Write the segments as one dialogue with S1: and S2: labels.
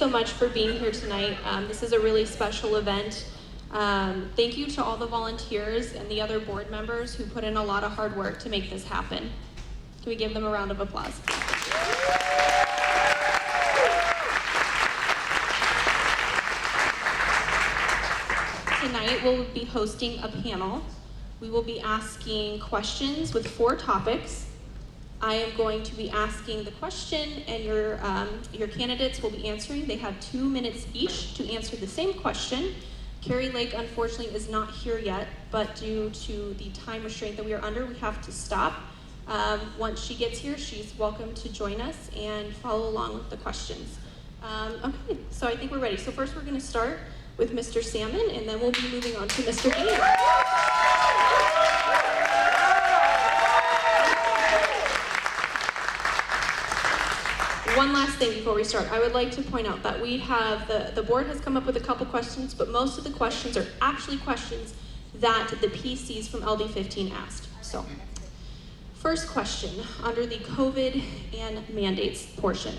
S1: So much for being here tonight. This is a really special event. Thank you to all the volunteers and the other board members who put in a lot of hard work to make this happen. Can we give them a round of applause? Tonight we'll be hosting a panel. We will be asking questions with 4 topics. I am going to be asking the question, and your candidates will be answering. They have 2 minutes each to answer the same question. Kari Lake, unfortunately, is not here yet, but due to the time restraint that we are under, we have to stop. Once she gets here, she's welcome to join us and follow along with the questions. Okay, so I think we're ready. So first we're going to start with Mr. Salmon, and then we'll be moving on to Mr. Gaynor. One last thing before we start. I would like to point out that we have, the board has come up with a couple questions, but most of the questions are actually questions that the PCs from LD15 asked. So, first question, under the COVID and mandates portion.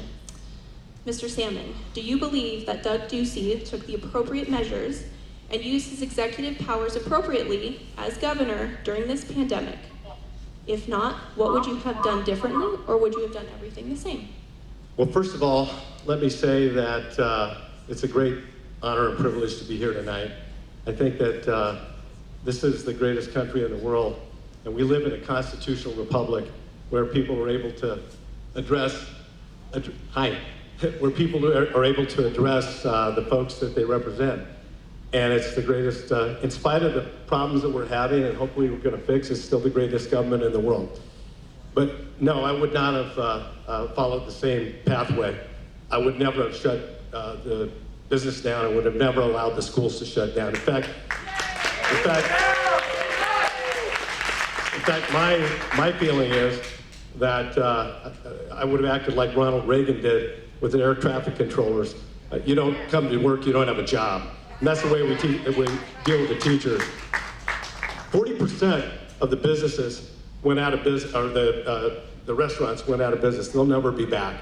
S1: Mr. Salmon, do you believe that Doug Ducey took the appropriate measures and used his executive powers appropriately as governor during this pandemic? If not, what would you have done differently, or would you have done everything the same?
S2: Well, first of all, let me say that it's a great honor and privilege to be here tonight. I think that this is the greatest country in the world, and we live in a constitutional republic where people are able to address, where people are able to address the folks that they represent. And it's the greatest, in spite of the problems that we're having and hopefully we're going to fix, it's still the greatest government in the world. But no, I would not have followed the same pathway. I would never have shut the business down. I would have never allowed the schools to shut down. In fact, my feeling is that I would have acted like Ronald Reagan did with the air traffic controllers. You don't come to work, you don't have a job. And that's the way we deal with the teachers. 40% of the businesses went out of business, or the restaurants went out of business. They'll never be back.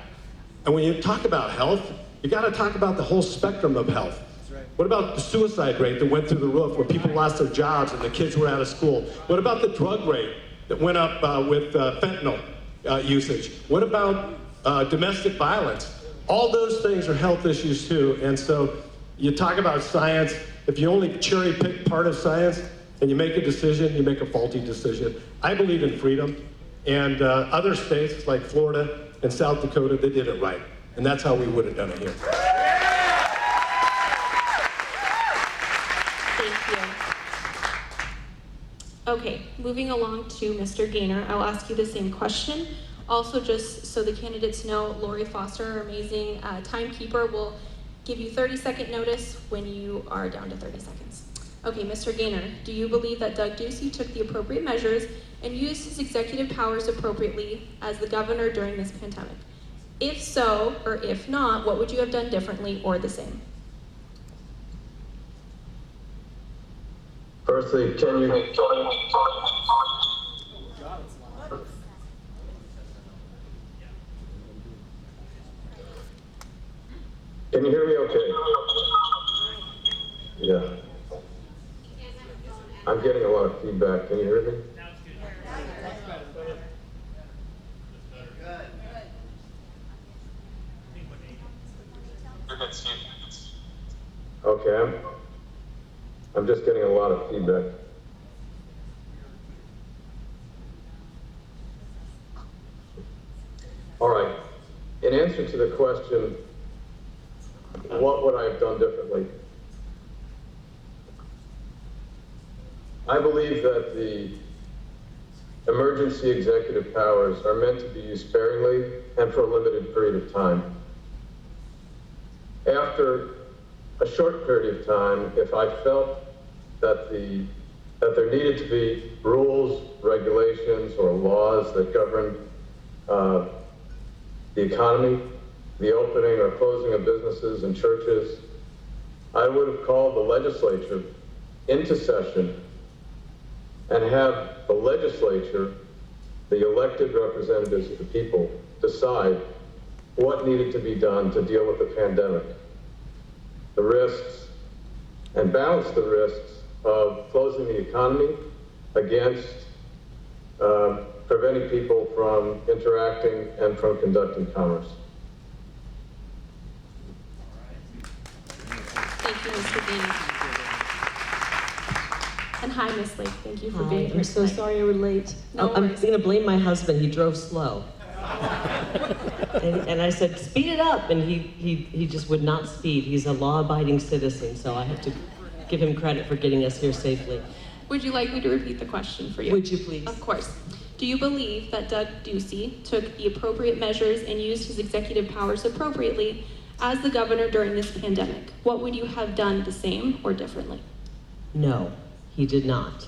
S2: And when you talk about health, you got to talk about the whole spectrum of health. That's right. What about the suicide rate that went through the roof, where people lost their jobs and the kids were out of school? What about the drug rate that went up with fentanyl usage? What about domestic violence? All those things are health issues too. And so you talk about science. If you only cherry pick part of science, and you make a decision, you make a faulty decision. I believe in freedom, and other states like Florida and South Dakota, they did it right. And that's how we would have done it here.
S1: Thank you. Okay, moving along to Mr. Gaynor, I'll ask you the same question. Also, just so the candidates know, Lori Foster, our amazing timekeeper, will give you 30-second notice when you are down to 30 seconds. Okay, Mr. Gaynor, do you believe that Doug Ducey took the appropriate measures and used his executive powers appropriately as the governor during this pandemic? If so, or if not, what would you have done differently or the same?
S3: Firstly, can you hear me okay? Yeah. I'm getting a lot of feedback. Can you hear me? Okay, I'm just getting a lot of feedback. All right. In answer to the question, what would I have done differently? I believe that the emergency executive powers are meant to be used sparingly and for a limited period of time. After a short period of time, if I felt that there needed to be rules, regulations, or laws that governed the economy, the opening or closing of businesses and churches, I would have called the legislature into session and have the legislature, the elected representatives of the people, decide what needed to be done to deal with the pandemic. the risks and balance the risks of closing the economy against preventing people from interacting and from conducting commerce.
S1: Thank you, Mr. Gaynor. And hi, Ms. Lake. Thank you for
S4: Hi,
S1: being here
S4: I'm so
S1: tonight.
S4: sorry I was late.
S1: No
S4: I'm
S1: worries.
S4: going to blame my husband. He drove slow. and I said, speed it up. And he just would not speed. He's a law-abiding citizen, so I have to give him credit for getting us here safely.
S1: Would you like me to repeat the question for you?
S4: Would you please?
S1: Of course. Do you believe that Doug Ducey took the appropriate measures and used his executive powers appropriately as the governor during this pandemic? What would you have done the same or differently?
S4: No, he did not.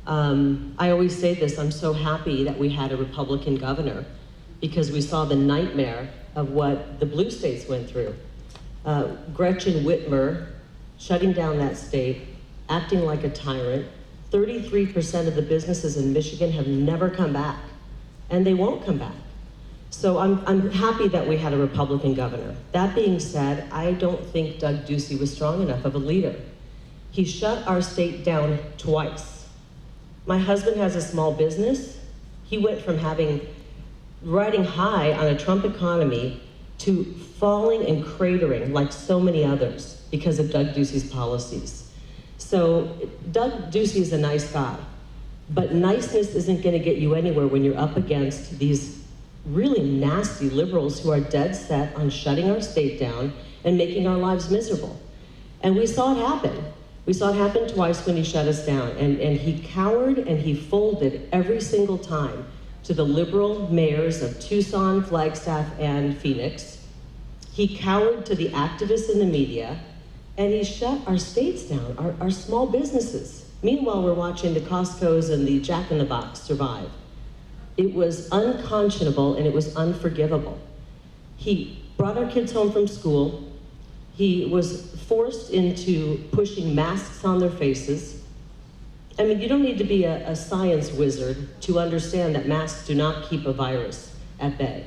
S4: I always say this, I'm so happy that we had a Republican governor because we saw the nightmare of what the blue states went through. Gretchen Whitmer shutting down that state, acting like a tyrant. 33% of the businesses in Michigan have never come back, and they won't come back. So I'm happy that we had a Republican governor. That being said, I don't think Doug Ducey was strong enough of a leader. He shut our state down twice. My husband has a small business. He went from riding high on a Trump economy to falling and cratering like so many others because of Doug Ducey's policies. So Doug Ducey is a nice guy, but niceness isn't going to get you anywhere when you're up against these really nasty liberals who are dead set on shutting our state down and making our lives miserable. And we saw it happen. We saw it happen twice when he shut us down, and he cowered and he folded every single time to the liberal mayors of Tucson, Flagstaff, and Phoenix. He cowered to the activists in the media, and he shut our states down, our small businesses. Meanwhile, we're watching the Costco's and the Jack in the Box survive. It was unconscionable and it was unforgivable. He brought our kids home from school. He was forced into pushing masks on their faces. I mean, you don't need to be a science wizard to understand that masks do not keep a virus at bay.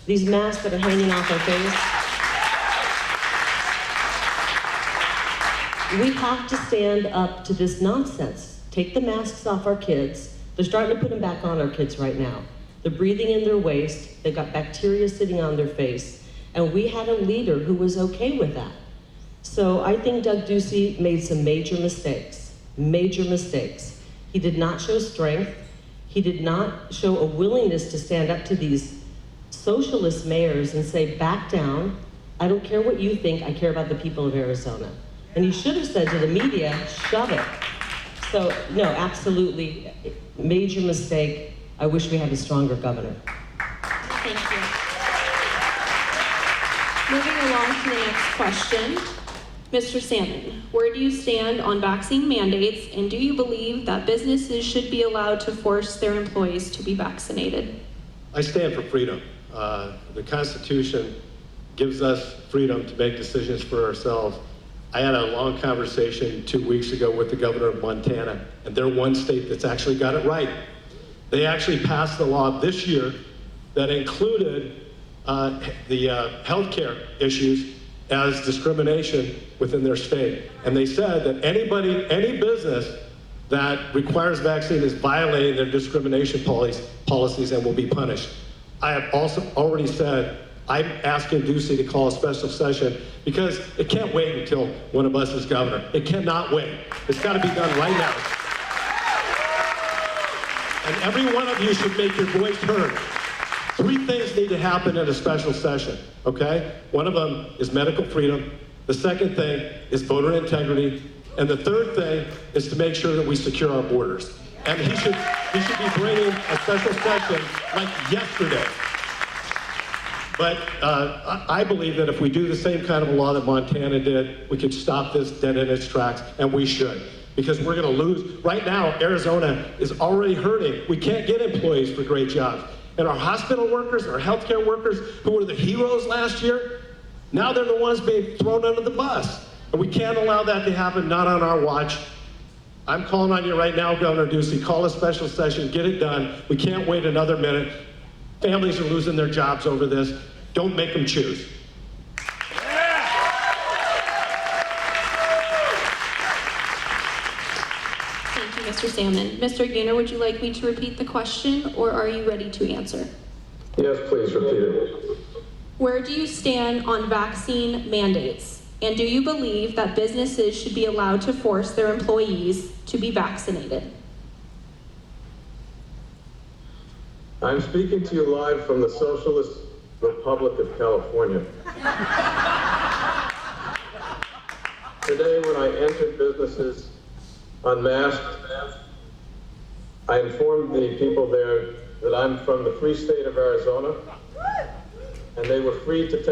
S4: These masks that are hanging off our face, we have to stand up to this nonsense. Take the masks off our kids. They're starting to put them back on our kids right now. They're breathing in their waste. They've got bacteria sitting on their face. And we had a leader who was okay with that. So I think Doug Ducey made some major mistakes. Major mistakes. He did not show strength. He did not show a willingness to stand up to these socialist mayors and say, back down. I don't care what you think. I care about the people of Arizona. And he should have said to the media, shove it. So, no, absolutely, major mistake. I wish we had a stronger governor.
S1: Thank you. Moving along to the next question. Mr. Salmon, where do you stand on vaccine mandates, and do you believe that businesses should be allowed to force their employees to be vaccinated?
S2: I stand for freedom. The Constitution gives us freedom to make decisions for ourselves. I had a long conversation 2 weeks ago with the governor of Montana, and they're one state that's actually got it right. They actually passed the law this year that included the healthcare issues as discrimination within their state. And they said that any business that requires vaccine is violating their discrimination policies and will be punished. I have also already said I'm asking Ducey to call a special session because it can't wait until one of us is governor. It cannot wait. It's got to be done right now. And every one of you should make your voice heard. 3 things need to happen in a special session, okay? One of them is medical freedom. The second thing is voter integrity. And the third thing is to make sure that we secure our borders. And he should be bringing a special session like yesterday. But I believe that if we do the same kind of a law that Montana did, we could stop this dead in its tracks, and we should. Because we're gonna lose. Right now, Arizona is already hurting. We can't get employees for great jobs. And our hospital workers, our healthcare workers, who were the heroes last year, now they're the ones being thrown under the bus. And we can't allow that to happen, not on our watch. I'm calling on you right now, Governor Ducey, call a special session, get it done. We can't wait another minute. Families are losing their jobs over this. Don't make them choose.
S1: Mr. Salmon. Mr. Gaynor, would you like me to repeat the question, or are you ready to answer?
S3: Yes, please repeat it.
S1: Where do you stand on vaccine mandates? And do you believe that businesses should be allowed to force their employees to be vaccinated?
S3: I'm speaking to you live from the Socialist Republic of California. Today, when I entered businesses unmasked, I informed the people there that I'm from the free state of Arizona, and they were free to take